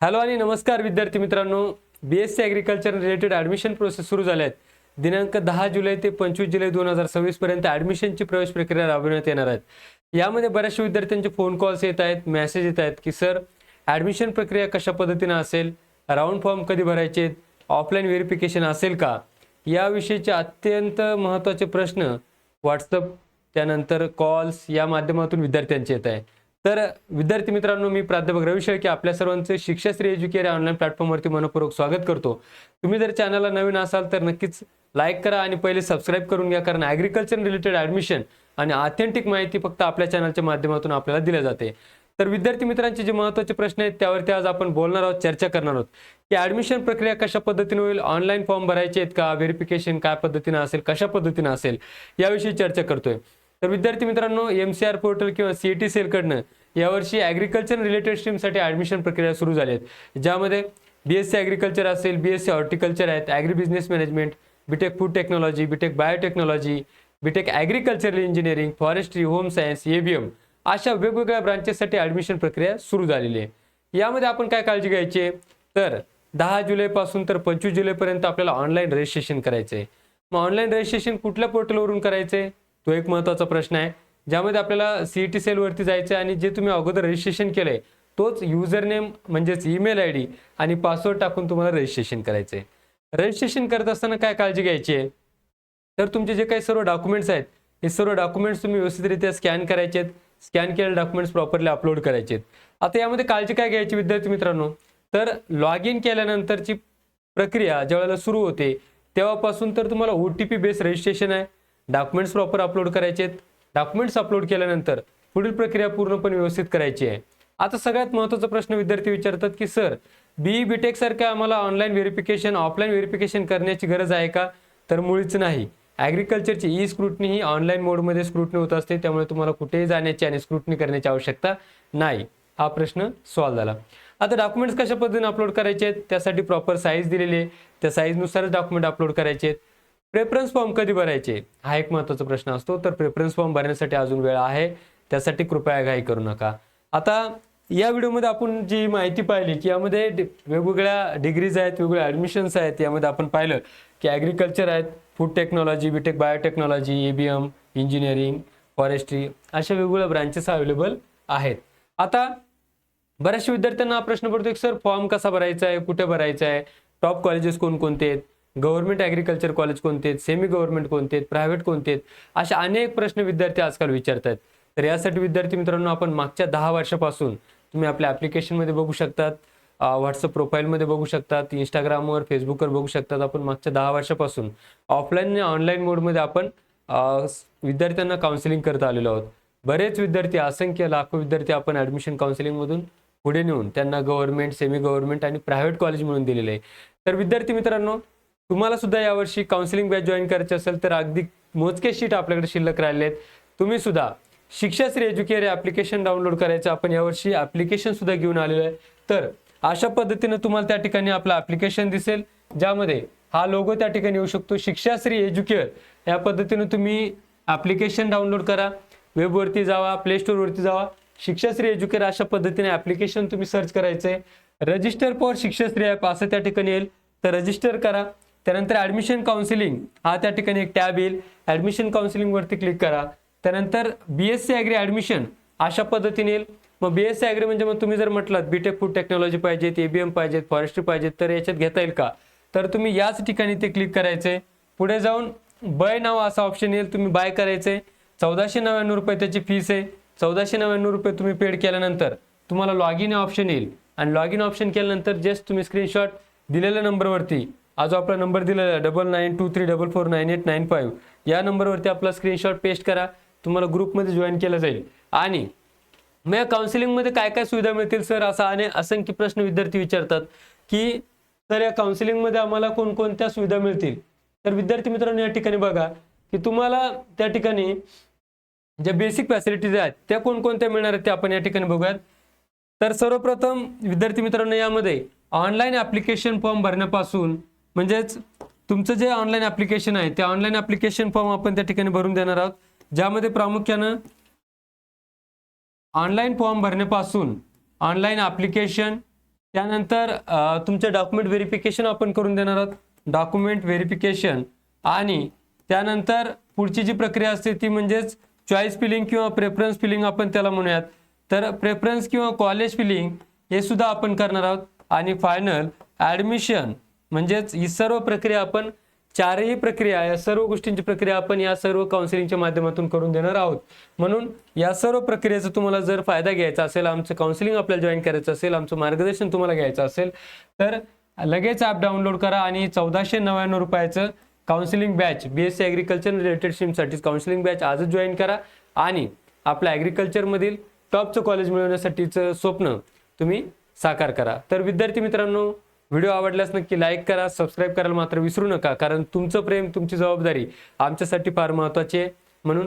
Hello आणि नमस्कार विद्यार्थी मित्रांनो, BSc agriculture related admission process सुरू झाल्या आहेत. दिनांक 10 जुलै ते 25 जुलै 2026 पर्यंत ॲडमिशनची प्रवेश प्रक्रिया राबविण्यात येणार आहेत. यामध्ये बऱ्याचशा विद्यार्थ्यांचे फोन कॉल्स येत आहेत, मेसेज येत आहेत की सर ॲडमिशन प्रक्रिया कशा पद्धतीने असेल, राऊंड फॉर्म कधी भरायचे, ऑफलाईन व्हेरिफिकेशन असेल का, याविषयीचे अत्यंत महत्त्वाचे प्रश्न व्हॉट्सअप त्यानंतर कॉल्स या माध्यमातून विद्यार्थ्यांचे येत आहे. तर विद्यार्थी मित्रांनो, मी प्राध्यापक रवी शेळके आपल्या सर्वांचे शिक्षाश्री एज्युकेअर या ऑनलाईन प्लॅटफॉर्मवरती मनपूर्वक स्वागत करतो. तुम्ही जर चॅनलला नवीन असाल तर नक्कीच लाईक करा आणि पहिले सबस्क्राईब करून घ्या, कारण ॲग्रिकल्चर रिलेटेड ॲडमिशन आणि ऑथेंटिक माहिती फक्त आपल्या चॅनलच्या माध्यमातून आपल्याला दिली जाते. तर विद्यार्थी मित्रांचे जे महत्त्वाचे प्रश्न आहेत त्यावरती आज आपण बोलणार आहोत, चर्चा करणार आहोत की ॲडमिशन प्रक्रिया कशा पद्धतीने होईल, ऑनलाईन फॉर्म भरायचे आहेत का, व्हेरिफिकेशन काय पद्धतीने असेल, कशा पद्धतीने असेल, याविषयी चर्चा करतोय. तर विद्यार्थी मित्रांनो, MCR पोर्टल किंवा CET सेलकडनं यावर्षी ॲग्रिकल्चर रिलेटेड स्ट्रीमसाठी ॲडमिशन प्रक्रिया सुरू झाली आहे, ज्यामध्ये BSc ॲग्रिकल्चर असेल, BSc हॉर्टिकल्चर आहेत, agri business management, BTech food technology, BTech biotechnology, BTech agricultural engineering, forestry, home science, ABM अशा वेगवेगळ्या ब्रांचेससाठी ॲडमिशन प्रक्रिया सुरू झालेली आहे. यामध्ये आपण काय काळजी घ्यायची आहे, तर 10 जुलैपासून तर 25 जुलैपर्यंत आपल्याला ऑनलाईन रजिस्ट्रेशन करायचं आहे. मग ऑनलाईन रजिस्ट्रेशन कुठल्या पोर्टलवरून करायचं आहे, तो एक महत्त्वाचा प्रश्न आहे, ज्यामध्ये आपल्याला CET सेलवरती जायचं आहे आणि जे तुम्ही अगोदर रजिस्ट्रेशन केलं आहे तोच युजर नेम म्हणजेच ईमेल ID आणि पासवर्ड टाकून तुम्हाला रजिस्ट्रेशन करायचं आहे. रजिस्ट्रेशन करत असताना काय काळजी घ्यायची आहे, तर तुमचे जे काही सर्व डॉक्युमेंट्स आहेत हे सर्व डॉक्युमेंट्स तुम्ही व्यवस्थितरित्या स्कॅन करायचे आहेत. स्कॅन केलेले डॉक्युमेंट्स प्रॉपरली अपलोड करायचे आहेत. आता यामध्ये काळजी काय घ्यायची विद्यार्थी मित्रांनो, तर लॉग इन केल्यानंतरची प्रक्रिया ज्यावेळेला सुरू होते तेव्हापासून तर तुम्हाला OTP बेस्ड रजिस्ट्रेशन आहे. डॉक्युमेंट्स प्रॉपर अपलोड करायचे आहेत. डॉक्युमेंट्स अपलोड केल्यानंतर पुढील प्रक्रिया पूर्णपणे व्यवस्थित करायची आहे. आता सगळ्यात महत्त्वाचा प्रश्न विद्यार्थी विचारतात की सर BE BTech सारख्या आम्हाला ऑनलाईन व्हेरिफिकेशन, ऑफलाईन व्हेरिफिकेशन करण्याची गरज आहे का, तर मुळीच नाही. ॲग्रिकल्चरची स्क्रूटनी ही ऑनलाईन मोडमध्ये स्क्रूटनी होत असते, त्यामुळे तुम्हाला कुठेही जाण्याची आणि स्क्रूटनी करण्याची आवश्यकता नाही. हा प्रश्न सॉल्व्ह झाला. आता डॉक्युमेंट्स कशा पद्धतीने अपलोड करायचे आहेत, त्यासाठी प्रॉपर साईज दिलेली आहे, त्या साईजनुसारच डॉक्युमेंट अपलोड करायचे आहेत. प्रेफरन्स फॉर्म कधी भरायचे हा एक महत्त्वाचा प्रश्न असतो, तर प्रेफरन्स फॉर्म भरण्यासाठी अजून वेळ आहे, त्यासाठी कृपया घाई करू नका. आता या व्हिडिओमध्ये आपण जी माहिती पाहिली की यामध्ये वेगवेगळ्या डिग्रीज आहेत, वेगवेगळ्या ॲडमिशन्स आहेत. यामध्ये आपण पाहिलं की ॲग्रिकल्चर आहेत, food technology, BTech biotechnology, ABM, engineering, forestry अशा वेगवेगळ्या ब्रांचेस अवेलेबल आहेत. आता बऱ्याचशा विद्यार्थ्यांना हा प्रश्न पडतो की सर फॉर्म कसा भरायचा आहे, कुठे भरायचा आहे, टॉप कॉलेजेस कोणकोणते आहेत, गव्हर्नमेंट ॲग्रिकल्चर कॉलेज कोणते आहेत, सेमी गव्हर्नमेंट कोणते आहेत, प्रायव्हेट कोणते आहेत, अशा अनेक प्रश्न विद्यार्थी आजकाल विचारतात. तर यासाठी विद्यार्थी मित्रांनो, आपण मागच्या 10 वर्षापासून तुम्ही आपल्या ॲप्लिकेशनमध्ये बघू शकतात, व्हॉट्सअप प्रोफाईलमध्ये बघू शकतात, इंस्टाग्रामवर, फेसबुकवर बघू शकतात. आपण मागच्या 10 वर्षापासून ऑफलाईन आणि ऑनलाईन मोडमध्ये आपण विद्यार्थ्यांना काउन्सिलिंग करत आलेलो आहोत. बरेच विद्यार्थी, असंख्य लाखो विद्यार्थी आपण ॲडमिशन काउन्सिलिंगमधून पुढे नेऊन त्यांना गव्हर्नमेंट, सेमी गव्हर्नमेंट आणि प्रायव्हेट कॉलेज म्हणून दिलेले आहे. तर विद्यार्थी मित्रांनो, तुम्हाला सुद्धा यावर्षी काउन्सिलिंग बॅच जॉईन करायचे असेल तर अगदी मोजके शीट आपल्याकडे शिल्लक राहिले आहेत. तुम्ही सुद्धा शिक्षाश्री एज्युकेअर ॲप्लिकेशन डाउनलोड करायचं. आपण यावर्षी ॲप्लिकेशन सुद्धा घेऊन आलेलो आहे. तर अशा पद्धतीने तुम्हाला त्या ठिकाणी आपलं ॲप्लिकेशन दिसेल, ज्यामध्ये हा लोगो त्या ठिकाणी येऊ शकतो, शिक्षाश्री एज्युकेअर. या पद्धतीने तुम्ही ॲप्लिकेशन डाउनलोड करा, वेबवरती जावा, प्ले स्टोअरवरती जावा, शिक्षाश्री एज्युकेअर अशा पद्धतीने ॲप्लिकेशन तुम्ही सर्च करायचं आहे. रजिस्टर फॉर शिक्षाश्री ॲप असं त्या ठिकाणी येईल, तर रजिस्टर करा. त्यानंतर ॲडमिशन काउन्सिलिंग हा त्या ठिकाणी एक टॅब येईल, ॲडमिशन काउन्सिलिंगवरती क्लिक करा. त्यानंतर BSc ॲग्री ॲडमिशन अशा पद्धतीने येईल. मग BSc ॲग्री म्हणजे मग तुम्ही जर म्हटलात BTech फूड टेक्नॉलॉजी पाहिजेत, ABM पाहिजेत, फॉरेस्ट्री पाहिजेत, तर याच्यात घेता येईल का, तर तुम्ही याच ठिकाणी ते क्लिक करायचं आहे. पुढे जाऊन बाय नाव असा ऑप्शन येईल, तुम्ही बाय करायचं आहे. 1499 रुपये त्याची फीस आहे. 1499 रुपये तुम्ही पेड केल्यानंतर तुम्हाला लॉग इन ऑप्शन येईल आणि लॉग इन ऑप्शन केल्यानंतर जस्ट तुम्ही स्क्रीनशॉट दिलेल्या नंबरवरती, जो आपला नंबर दिलेला आहे 9923449895 या नंबरवरती आपला स्क्रीनशॉट पेस्ट करा. तुम्हाला ग्रुपमध्ये जॉईन केलं जाईल. आणि मग काउन्सिलिंगमध्ये काय काय सुविधा मिळतील सर, असा असंख्य प्रश्न विद्यार्थी विचारतात की सर या काउन्सिलिंगमध्ये आम्हाला कोणकोणत्या सुविधा मिळतील. तर विद्यार्थी मित्रांनो, या ठिकाणी बघा की तुम्हाला त्या ठिकाणी ज्या बेसिक फॅसिलिटीज आहेत त्या कोणकोणत्या मिळणार आहेत ते आपण या ठिकाणी बघूयात. तर सर्वप्रथम विद्यार्थी मित्रांनो, यामध्ये ऑनलाईन ॲप्लिकेशन फॉर्म भरण्यापासून, म्हणजेच तुमचं जे ऑनलाईन ॲप्लिकेशन आहे त्या ऑनलाईन ॲप्लिकेशन फॉर्म आपण त्या ठिकाणी भरून देणार आहोत, ज्यामध्ये प्रामुख्यानं ऑनलाईन फॉर्म भरण्यापासून ऑनलाईन ॲप्लिकेशन, त्यानंतर तुमचं डॉक्युमेंट व्हेरिफिकेशन आपण करून देणार आहोत, डॉक्युमेंट व्हेरिफिकेशन. आणि त्यानंतर पुढची जी प्रक्रिया असते ती म्हणजेच चॉईस फिलिंग किंवा प्रेफरन्स फिलिंग आपण त्याला म्हणूयात. तर प्रेफरन्स किंवा कॉलेज फिलिंग हे सुद्धा आपण करणार आहोत. आणि फायनल ॲडमिशन म्हणजेच ही सर्व प्रक्रिया आपण, चारही प्रक्रिया, या सर्व गोष्टींची प्रक्रिया आपण या सर्व काउन्सिलिंगच्या माध्यमातून करून देणार आहोत. म्हणून या सर्व प्रक्रियेचा तुम्हाला जर फायदा घ्यायचा असेल, आमचं काउन्सिलिंग आपल्याला जॉईन करायचं असेल, आमचं मार्गदर्शन तुम्हाला घ्यायचं असेल, तर लगेच ॲप डाउनलोड करा आणि 1499 रुपयाचं counselling batch, BSc agriculture related स्ट्रीमसाठी काउन्सिलिंग बॅच आजच जॉईन करा आणि आपल्या ॲग्रिकल्चरमधील टॉपचं कॉलेज मिळवण्यासाठीचं स्वप्न तुम्ही साकार करा. तर विद्यार्थी मित्रांनो, व्हिडिओ आवडल्यास नक्की लाईक करा, सबस्क्राईब करायला मात्र विसरू नका, कारण तुमचं प्रेम, तुमची जबाबदारी आमच्यासाठी फार महत्त्वाची आहे. म्हणून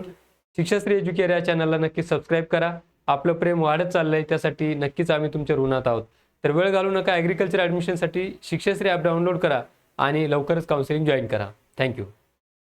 शिक्षाश्री एज्युकेअर या चॅनलला नक्की सबस्क्राईब करा. आपलं प्रेम वाढत चाललंय, त्यासाठी नक्कीच आम्ही तुमच्या ऋणात आहोत. तर वेळ घालू नका, ॲग्रिकल्चर ॲडमिशनसाठी शिक्षाश्री ॲप डाउनलोड करा आणि लवकरच काउन्सिलिंग जॉईन करा. थँक्यू.